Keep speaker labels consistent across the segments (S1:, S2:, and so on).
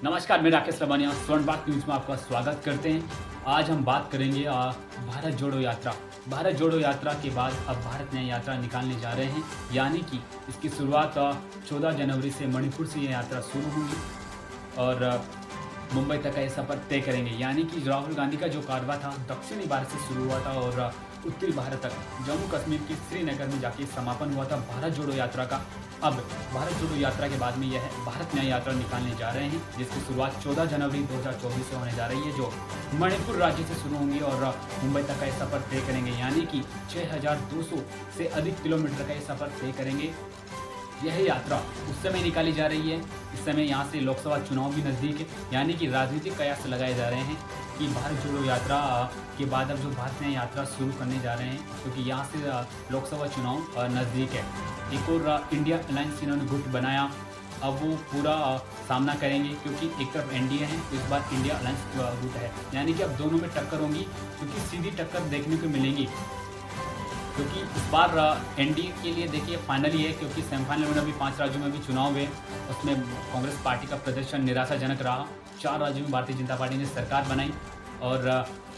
S1: नमस्कार, मैं राकेश लबानिया स्वर्ण भारत न्यूज में आपका स्वागत करते हैं। आज हम बात करेंगे भारत जोड़ो यात्रा। भारत जोड़ो यात्रा के बाद अब भारत न्याय यात्रा निकालने जा रहे हैं, यानी कि इसकी शुरुआत 14 जनवरी से मणिपुर से यह यात्रा शुरू होगी और मुंबई तक का ये सफर तय करेंगे। यानी कि राहुल गांधी का जो कारवा था दक्षिणी भारत से शुरू हुआ था और उत्तरी भारत तक जम्मू कश्मीर के श्रीनगर में जाके समापन हुआ था भारत जोड़ो यात्रा का। अब भारत जोड़ो यात्रा के बाद में यह भारत न्याय यात्रा निकालने जा रहे हैं, जिसकी शुरुआत 14 जनवरी 2024 से होने जा रही है, जो मणिपुर राज्य से शुरू होंगी और मुंबई तक का ये सफ़र तय करेंगे। यानी कि 6200 से अधिक किलोमीटर का ये सफ़र तय करेंगे। यह यात्रा उस समय निकाली जा रही है, इस समय यहाँ से लोकसभा चुनाव भी नज़दीक है, यानी कि राजनीतिक कयास लगाए जा रहे हैं कि भारत जोड़ो यात्रा के बाद अब जो भारत न्याय यात्रा शुरू करने जा रहे हैं, क्योंकि यहाँ से लोकसभा चुनाव नज़दीक है। एक और इंडिया अलायंस इन्होंने गुट बनाया, अब वो पूरा सामना करेंगे, क्योंकि एक तरफ एनडीए है तो इस बार इंडिया अलायंस गुट है, यानी कि अब दोनों में टक्कर होंगी, क्योंकि सीधी टक्कर देखने को मिलेंगी। क्योंकि इस बार एनडीए के लिए देखिए फाइनल ही है, क्योंकि सेमीफाइनल में अभी 5 राज्यों में भी चुनाव हुए, उसमें कांग्रेस पार्टी का प्रदर्शन निराशाजनक रहा। 4 राज्यों में भारतीय जनता पार्टी ने सरकार बनाई और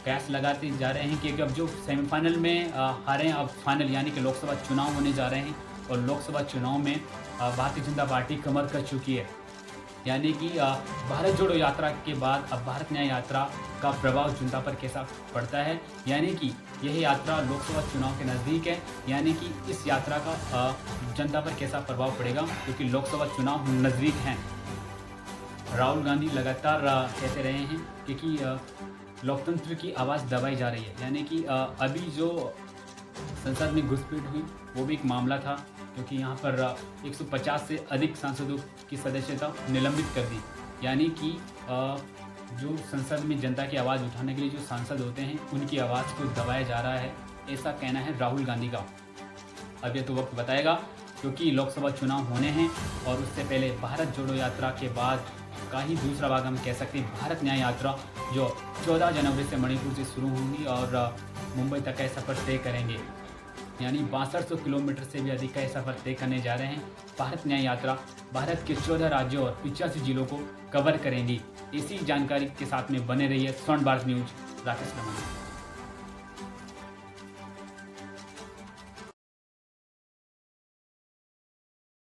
S1: कयास लगाते जा रहे हैं कि अब जो सेमीफाइनल में हारे हैं, अब फाइनल यानी कि लोकसभा चुनाव होने जा रहे हैं और लोकसभा चुनाव में भारतीय जनता पार्टी कमर कस चुकी है। यानी कि भारत जोड़ो यात्रा के बाद अब भारत न्याय यात्रा का प्रभाव जनता पर कैसा पड़ता है, यानी कि यह यात्रा लोकसभा चुनाव के नज़दीक है, यानी कि इस यात्रा का जनता पर कैसा प्रभाव पड़ेगा, क्योंकि लोकसभा चुनाव नज़दीक हैं। राहुल गांधी लगातार कहते रहे हैं क्योंकि लोकतंत्र की आवाज़ दबाई जा रही है, यानी कि अभी जो संसद में घुसपैठ हुई वो भी एक मामला था, क्योंकि यहाँ पर 150 से अधिक सांसदों की सदस्यता निलंबित कर दी। यानी कि जो संसद में जनता की आवाज़ उठाने के लिए जो सांसद होते हैं उनकी आवाज़ को दबाया जा रहा है, ऐसा कहना है राहुल गांधी का। अब ये तो वक्त बताएगा, क्योंकि लोकसभा चुनाव होने हैं और उससे पहले भारत जोड़ो यात्रा के बाद का ही दूसरा भाग हम कह सकते हैं भारत न्याय यात्रा, जो 14 जनवरी से मणिपुर से शुरू होंगी और मुंबई तक का सफ़र तय करेंगे। यानी 6200 किलोमीटर से भी अधिक का सफ़र तय करने जा रहे हैं। भारत न्याय यात्रा भारत के 14 राज्यों और 85 जिलों को कवर करेंगी। इसी जानकारी के साथ में बने रहिए स्वर्ण भारत न्यूज। राकेश लबानिया।